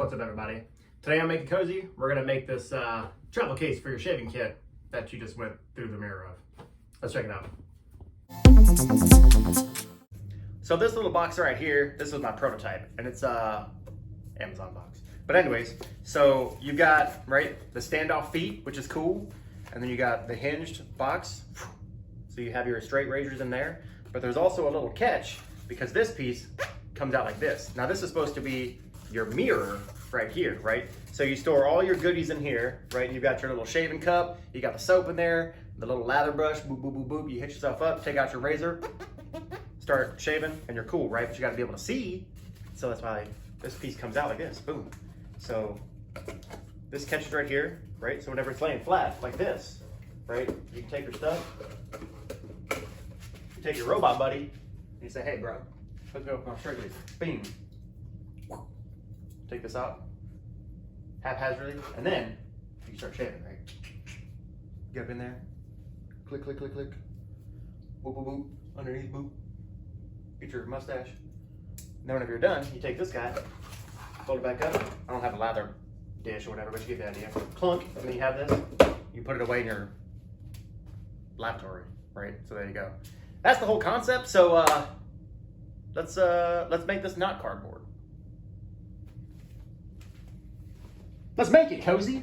What's up, everybody? Today I'm making cozy. We're gonna make this travel case for your shaving kit that you just went through the mirror of. Let's check it out. So this little box right here, this was my prototype, and it's Amazon box. But anyways, so you got the standoff feet, which is cool, and then you got the hinged box. So you have your straight razors in there, but there's also a little catch because this piece comes out like this. Now this is supposed to be your mirror right here, right? So you store all your goodies in here, right? You've got your little shaving cup, you got the soap in there, the little lather brush, boop, boop, boop, boop. You hit yourself up, take out your razor, start shaving, and you're cool, right? But you gotta be able to see. So that's why this piece comes out like this, boom. So this catches right here, right? So whenever it's laying flat, like this, right? You can take your stuff, you take your robot buddy, and you say, hey bro, let's go on straight razor, bing. Take this out, haphazardly, and then you start shaving, right? Get up in there, click, click, click, click, boop, boop, boop, underneath, boop. Get your mustache. And then whenever you're done, you take this guy, fold it back up. I don't have a lather dish or whatever, but you get the idea. Clunk, and then you have this. You put it away in your laboratory, right? So there you go. That's the whole concept. So let's make this not cardboard. Let's make it cozy.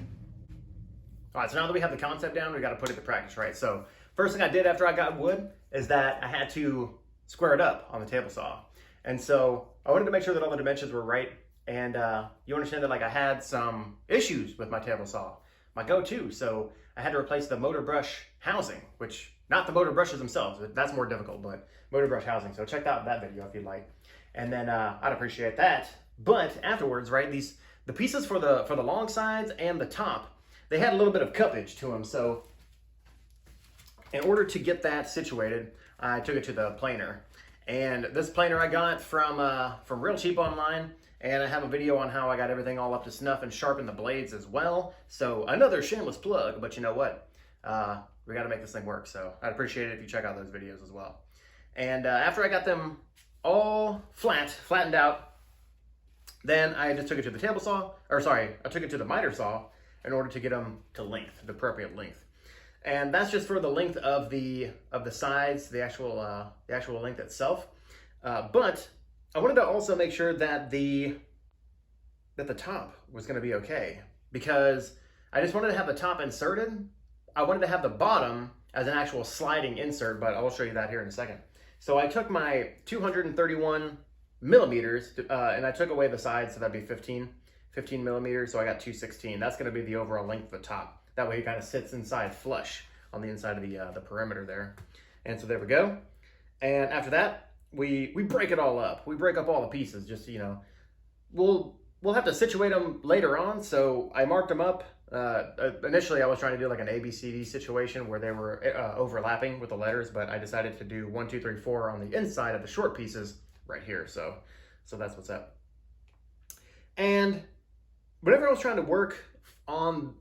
All right, so now that we have the concept down, we got to put it to practice, right? So first thing I did after I got wood is that I had to square it up on the table saw. And so I wanted to make sure that all the dimensions were right. And you understand that I had some issues with my table saw, my go-to. So I had to replace the motor brush housing, which not the motor brushes themselves. That's more difficult, but motor brush housing. So check out that video if you'd like. And then I'd appreciate that. But afterwards, right, the pieces for the long sides and the top, they had a little bit of cuppage to them. So in order to get that situated, I took it to the planer. And this planer I got from real cheap online. And I have a video on how I got everything all up to snuff and sharpened the blades as well. So another shameless plug, but you know what? We got to make this thing work. So I'd appreciate it if you check out those videos as well. And after I got them all flattened out, then I just took it to the table saw, I took it to the miter saw in order to get them to length, the appropriate length. And that's just for the length of the sides, the actual length itself. But I wanted to also make sure that the top was going to be okay, because I just wanted to have the top inserted. I wanted to have the bottom as an actual sliding insert, but I'll show you that here in a second. So I took my 231 millimeters and I took away the sides, so that'd be 15 millimeters. So I got 216. That's going to be the overall length of the top. That way it kind of sits inside flush on the inside of the perimeter there. And so there we go. And after that, we break it all up. We break up all the pieces. Just, you know, we'll have to situate them later on. So I marked them up. Initially, I was trying to do like an ABCD situation where they were overlapping with the letters, but I decided to do 1, 2, 3, 4 on the inside of the short pieces right here. So that's what's up. And whenever I was trying to work on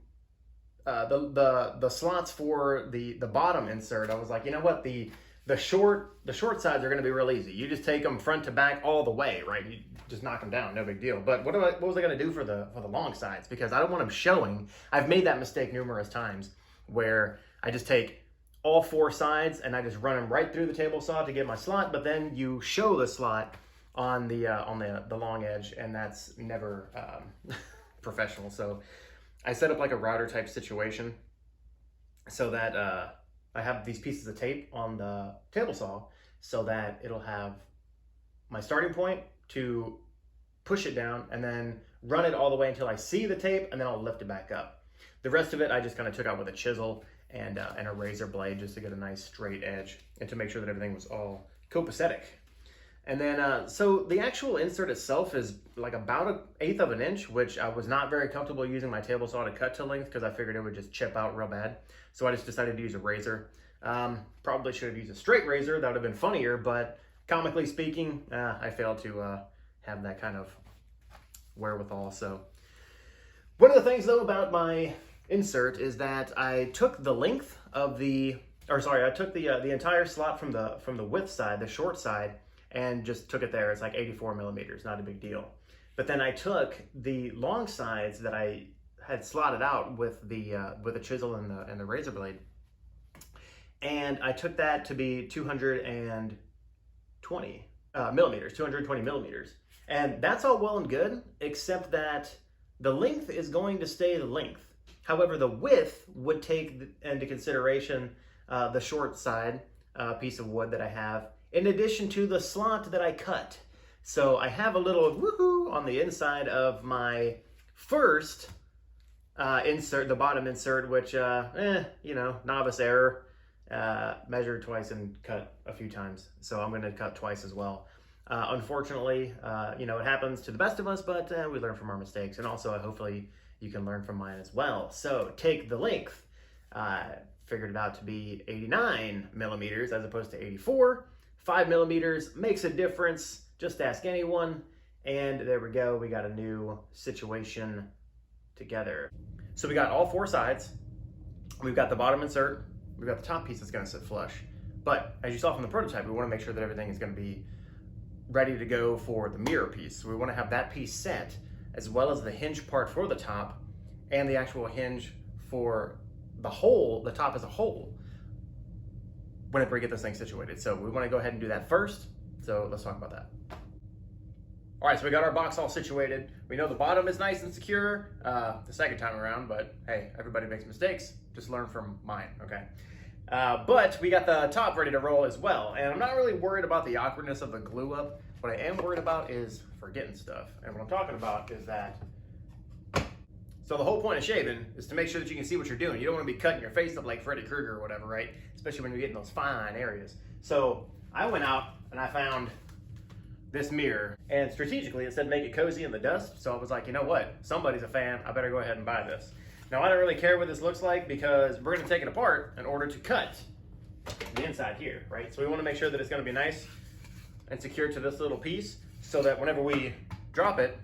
the slots for the bottom insert, I was like, you know what, the short sides are going to be real easy. You just take them front to back all the way, right? You just knock them down, no big deal. But what was I going to do for the long sides? Because I don't want them showing. I've made that mistake numerous times where I just take all 4 sides and I just run them right through the table saw to get my slot, but then you show the slot on the long edge, and that's never professional. So I set up like a router type situation so that I have these pieces of tape on the table saw so that it'll have my starting point to push it down and then run it all the way until I see the tape, and then I'll lift it back up. The rest of it I just kind of took out with a chisel and a razor blade just to get a nice straight edge and to make sure that everything was all copacetic. And then, so the actual insert itself is like about 1/8 of an inch, which I was not very comfortable using my table saw to cut to length because I figured it would just chip out real bad. So I just decided to use a razor. Probably should have used a straight razor. That would have been funnier, but comically speaking, I failed to have that kind of wherewithal. So one of the things though about my insert is that I took the length of I took the entire slot from the width side, the short side, and just took it there. It's like 84 millimeters, not a big deal. But then I took the long sides that I had slotted out with the chisel and the razor blade, and I took that to be 220 millimeters, 220 millimeters. And that's all well and good, except that the length is going to stay the length. However, the width would take into consideration the short side piece of wood that I have, in addition to the slot that I cut. So I have a little woohoo on the inside of my first insert, the bottom insert, which, you know, novice error, measured twice and cut a few times. So I'm going to cut twice as well. Unfortunately, you know, it happens to the best of us, but we learn from our mistakes. And also, hopefully, you can learn from mine as well. So take the length. Figured it out to be 89 millimeters as opposed to 84. 5 millimeters makes a difference. Just ask anyone. And there we go. We got a new situation together. So we got all four sides. We've got the bottom insert. We've got the top piece that's going to sit flush. But as you saw from the prototype, we want to make sure that everything is going to be ready to go for the mirror piece. So we want to have that piece set, as well as the hinge part for the top and the actual hinge for the whole, the top as a whole, whenever we get this thing situated. So we want to go ahead and do that first. So let's talk about that. All right, so we got our box all situated. We know the bottom is nice and secure the second time around, but hey, everybody makes mistakes. Just learn from mine, okay? But we got the top ready to roll as well. And I'm not really worried about the awkwardness of the glue up. What I am worried about is forgetting stuff. And what I'm talking about is that, so the whole point of shaving is to make sure that you can see what you're doing. You don't want to be cutting your face up like Freddy Krueger or whatever, right? Especially when you're getting those fine areas. So I went out and I found this mirror, and strategically it said make it cozy in the dust. So I was like, you know what? Somebody's a fan. I better go ahead and buy this. Now, I don't really care what this looks like because we're going to take it apart in order to cut the inside here, right? So we want to make sure that it's going to be nice and secure to this little piece so that whenever we drop it,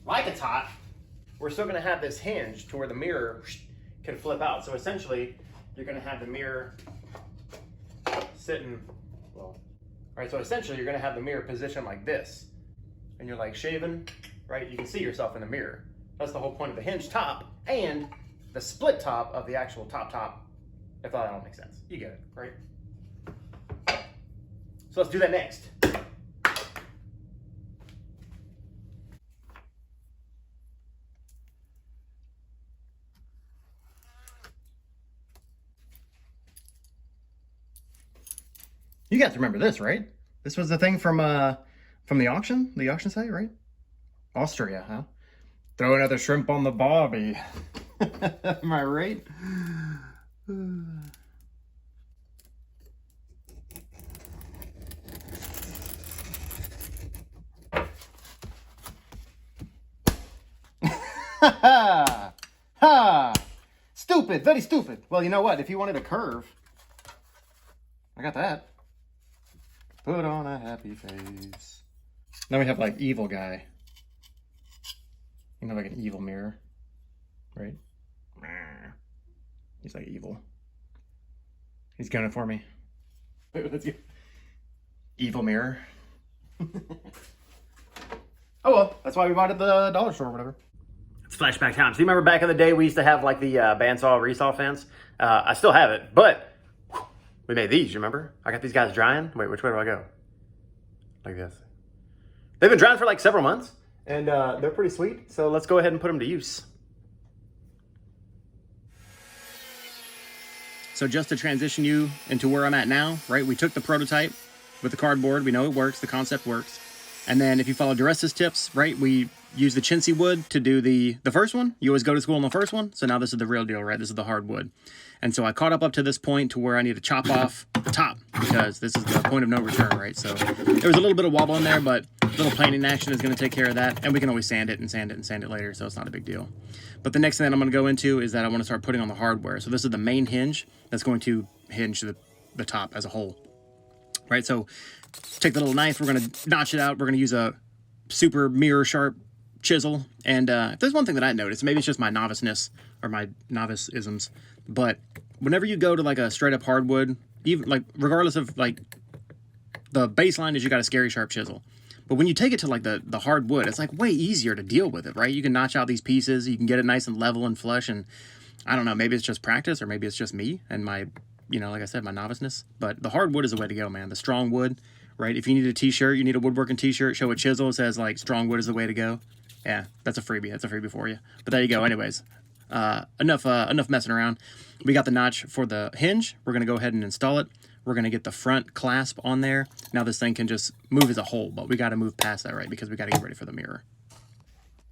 like it's hot, we're still going to have this hinge to where the mirror can flip out. So essentially, you're going to have the mirror sitting, well, all right, so essentially you're going to have the mirror positioned like this. And you're like shaving, right? You can see yourself in the mirror. That's the whole point of the hinge top and the split top of the actual top, if that all makes sense. You get it, right? So let's do that next. You guys remember this, right? This was the thing from the auction site, right? Austria, huh? Throw another shrimp on the barbie. Am I right? Ha! Ha! Stupid, very stupid. Well, you know what? If you wanted a curve, I got that. Put on a happy face. Now we have like evil guy. You know, like an evil mirror, right? He's like evil. He's gunning for me. Wait, let's get evil mirror. Oh well, that's why we bought it at the dollar store or whatever. It's flashback time. So you remember back in the day we used to have like the bandsaw resaw fence? I still have it, but we made these, you remember? I got these guys drying. Wait, which way do I go? Like this. They've been drying for like several months. And they're pretty sweet, so let's go ahead and put them to use. So just to transition you into where I'm at now, right? We took the prototype with the cardboard. We know it works, the concept works. And then if you follow DeResta's tips, right? We use the chintzy wood to do the first one. You always go to school on the first one. So now this is the real deal, right? This is the hardwood. And so I caught up to this point to where I need to chop off the top because this is the point of no return, right? So there was a little bit of wobble in there, but a little planing action is going to take care of that. And we can always sand it and sand it and sand it later, so it's not a big deal. But the next thing that I'm going to go into is that I want to start putting on the hardware. So this is the main hinge that's going to hinge the top as a whole, right? So take the little knife, we're going to notch it out. We're going to use a super mirror sharp chisel. And if there's one thing that I noticed, maybe it's just my noviceness or my novice-isms, but whenever you go to like a straight up hardwood, even like regardless of like the baseline is you got a scary sharp chisel. But when you take it to like the hard wood, it's like way easier to deal with it, right? You can notch out these pieces, you can get it nice and level and flush, and I don't know, maybe it's just practice or maybe it's just me and my, like I said, my noviceness. But the hard wood is the way to go, man. The strong wood, right? If you need a t-shirt, you need a woodworking t-shirt, show a chisel, it says like strong wood is the way to go. Yeah, that's a freebie. That's a freebie for you. But there you go. Anyways, enough messing around. We got the notch for the hinge. We're going to go ahead and install it. We're going to get the front clasp on there. Now this thing can just move as a whole, but we got to move past that, right? Because we got to get ready for the mirror.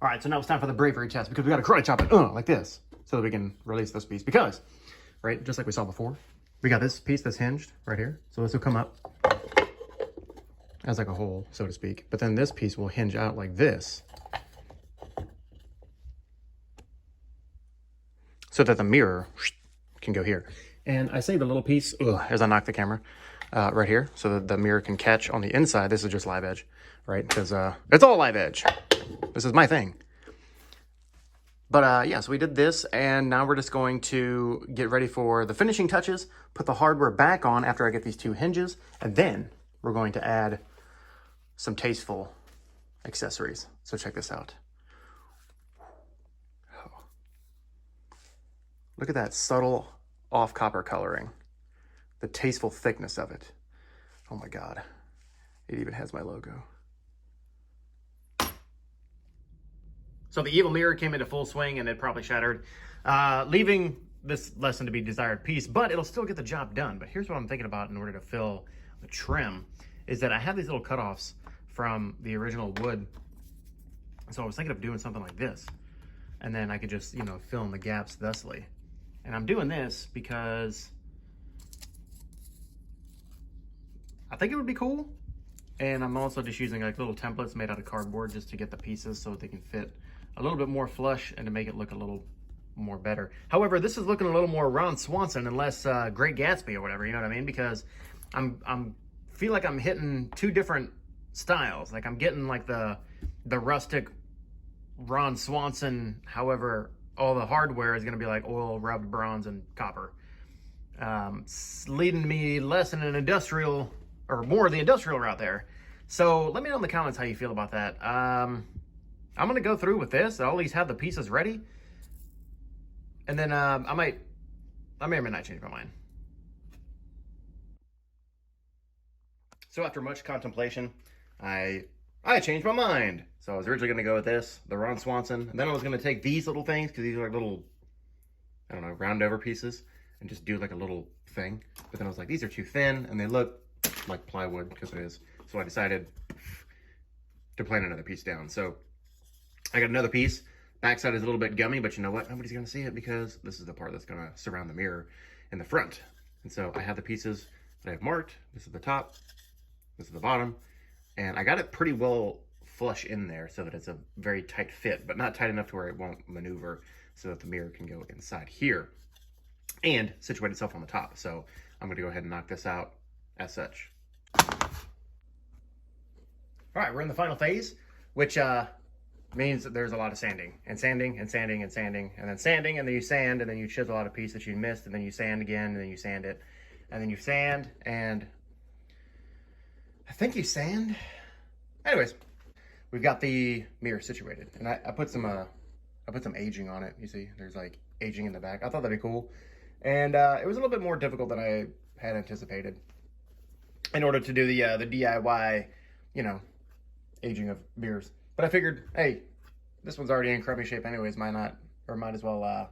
All right, so now it's time for the bravery test because we got to karate chop it like this so that we can release this piece. Because, right, just like we saw before, we got this piece that's hinged right here. So this will come up as like a hole, so to speak. But then this piece will hinge out like this so that the mirror can go here. And I saved a little piece as I knock the camera right here so that the mirror can catch on the inside. This is just live edge, right? Because it's all live edge. This is my thing. But yeah, so we did this, and now we're just going to get ready for the finishing touches, put the hardware back on after I get these two hinges, and then we're going to add some tasteful accessories. So check this out. Oh. Look at that subtle off copper coloring, the tasteful thickness of it. Oh my God, it even has my logo. So the evil mirror came into full swing and it probably shattered, leaving this less than to be desired piece, but it'll still get the job done. But here's what I'm thinking about in order to fill the trim, is that I have these little cutoffs from the original wood. So I was thinking of doing something like this, and then I could just, fill in the gaps thusly. And I'm doing this because I think it would be cool. And I'm also just using like little templates made out of cardboard just to get the pieces so they can fit a little bit more flush and to make it look a little more better. However, this is looking a little more Ron Swanson and less Great Gatsby or whatever, you know what I mean? Because I'm feel like I'm hitting two different styles. Like I'm getting like the rustic Ron Swanson, however, all the hardware is going to be like oil, rubbed bronze, and copper. Leading me less in an industrial, or more of the industrial route there. So let me know in the comments how you feel about that. I'm going to go through with this. I'll at least have the pieces ready. And then I may or may not change my mind. So after much contemplation, I changed my mind. So I was originally going to go with this, the Ron Swanson. And then I was going to take these little things, because these are like little, I don't know, round over pieces, and just do like a little thing. But then I was like, these are too thin, and they look like plywood, because it is. So I decided to plan another piece down. So I got another piece. Backside is a little bit gummy, but you know what? Nobody's going to see it because this is the part that's going to surround the mirror in the front. And so I have the pieces that I have marked. This is the top. This is the bottom. And I got it pretty well flush in there so that it's a very tight fit, but not tight enough to where it won't maneuver, so that the mirror can go inside here and situate itself on the top. So I'm going to go ahead and knock this out as such. All right, we're in the final phase, which means that there's a lot of sanding and sanding and sanding and sanding and then sanding, and then you sand, and then you chisel out a piece that you missed, and then you sand again, and then you sand it, and then you sand, and I think you sand. Anyways, we've got the mirror situated, and I put some aging on it. You see, there's like aging in the back. I thought that'd be cool, and it was a little bit more difficult than I had anticipated in order to do the DIY, aging of mirrors. But I figured, hey, this one's already in crummy shape anyways. Might as well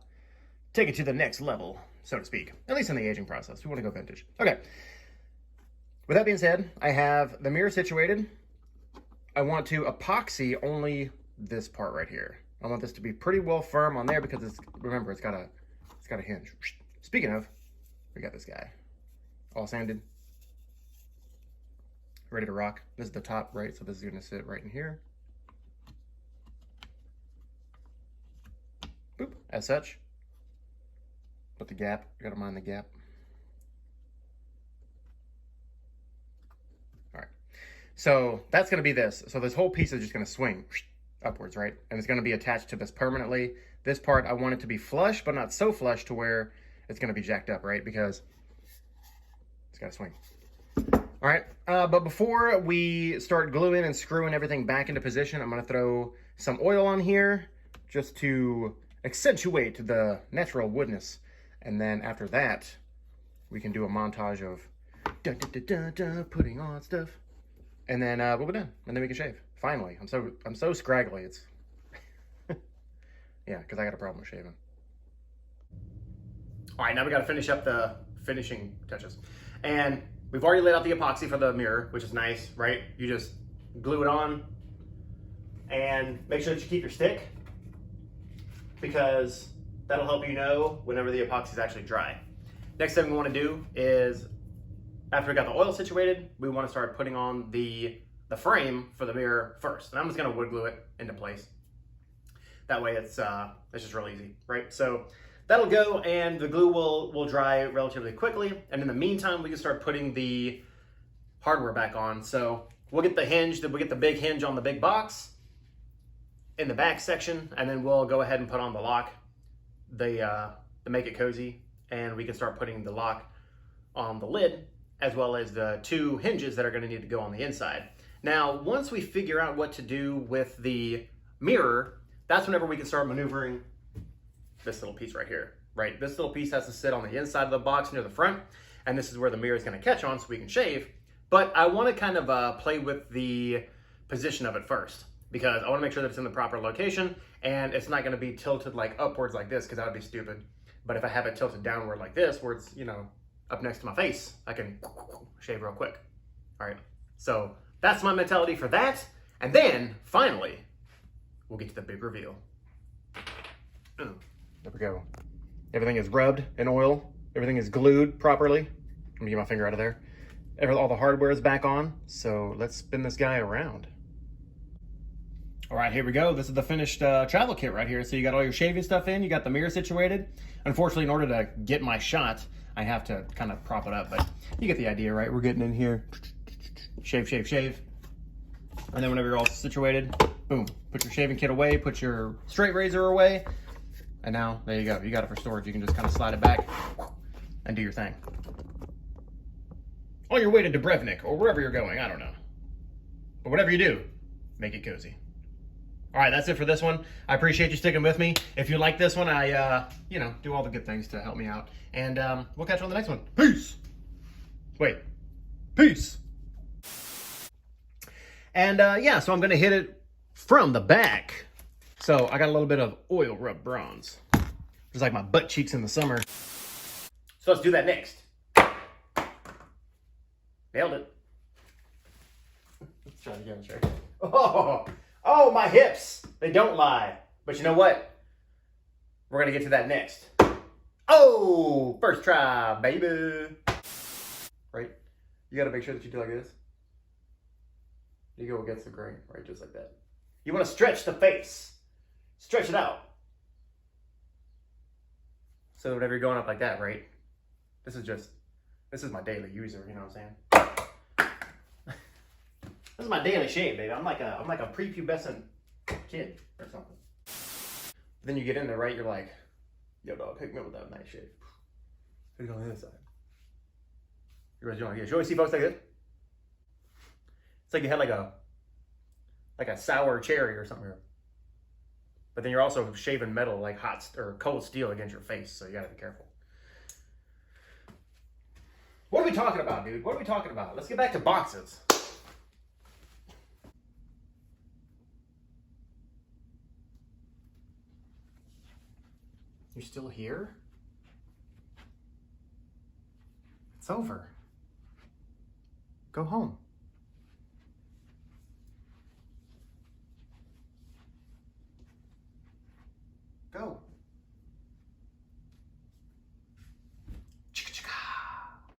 take it to the next level, so to speak. At least in the aging process. We want to go vintage. Okay. With that being said, I have the mirror situated. I want to epoxy only this part right here. I want this to be pretty well firm on there because remember, it's got a hinge. Speaking of, we got this guy all sanded, ready to rock. This is the top, right? So this is going to sit right in here. Boop, as such. But the gap, you gotta mind the gap. All right, so that's gonna be this. So this whole piece is just gonna swing upwards, right? And it's gonna be attached to this permanently. This part, I want it to be flush, but not so flush to where it's gonna be jacked up, right? Because it's gotta swing. All All right, but before we start gluing and screwing everything back into position, I'm gonna throw some oil on here just to accentuate the natural woodness. And then after that, we can do a montage of putting on stuff. And then we'll be done, and then we can shave. Finally, I'm so scraggly. It's yeah, because I got a problem with shaving. All right, now we got to finish up the finishing touches, and we've already laid out the epoxy for the mirror, which is nice, right? You just glue it on, and make sure that you keep your stick, because that'll help you know whenever the epoxy is actually dry. Next thing we want to do is, after we got the oil situated, we want to start putting on the frame for the mirror first. And I'm just going to wood glue it into place. That way it's just real easy, right? So that'll go, and the glue will dry relatively quickly. And in the meantime, we can start putting the hardware back on. So we'll get the hinge, we'll get the big hinge on the big box in the back section, and then we'll go ahead and put on the lock, the Make It Cozy, and we can start putting the lock on the lid, as well as the 2 hinges that are going to need to go on the inside. Now, once we figure out what to do with the mirror, that's whenever we can start maneuvering this little piece right here, right? This little piece has to sit on the inside of the box near the front, and this is where the mirror is going to catch on so we can shave. But I want to kind of play with the position of it first, because I want to make sure that it's in the proper location, and it's not going to be tilted like upwards like this, because that would be stupid. But if I have it tilted downward like this, where it's, you know, up next to my face, I can shave real quick. All right, so that's my mentality for that. And then finally, we'll get to the big reveal. There we go. Everything is rubbed in oil. Everything is glued properly. Let me get my finger out of there. All the hardware is back on. So let's spin this guy around. All right, here we go. This is the finished travel kit right here. So you got all your shaving stuff in, you got the mirror situated. Unfortunately, in order to get my shot, I have to kind of prop it up, but you get the idea, right? We're getting in here, shave, shave, shave. And then whenever you're all situated, boom, put your shaving kit away, put your straight razor away. And now, there you go. You got it for storage. You can just kind of slide it back and do your thing. On your way to Dubrovnik or wherever you're going, I don't know. But whatever you do, make it cozy. All right, that's it for this one. I appreciate you sticking with me. If you like this one, I, do all the good things to help me out. And we'll catch you on the next one. Peace. Wait. Peace. And yeah, so I'm going to hit it from the back. So I got a little bit of oil rub bronze. Just like my butt cheeks in the summer. So let's do that next. Nailed it. Let's try it again, sure. Oh, my hips. They don't lie. But you know what? We're going to get to that next. Oh, first try, baby. Right? You got to make sure that you do like this. You go against the grain, right? Just like that. You want to stretch the face. Stretch it out. So whenever you're going up like that, right? This is my daily user, you know what I'm saying? This is my daily shave, baby. I'm like a prepubescent kid or something. Then you get in there, right? You're like, yo, dog, pick me up with that nice shave. Put it on the other side. You guys doing? Yeah, show me see folks like this. It's like you had like a sour cherry or something. But then you're also shaving metal, like hot or cold steel against your face, so you gotta be careful. What are we talking about, dude? What are we talking about? Let's get back to boxes. You're still here? It's over. Go home. Go.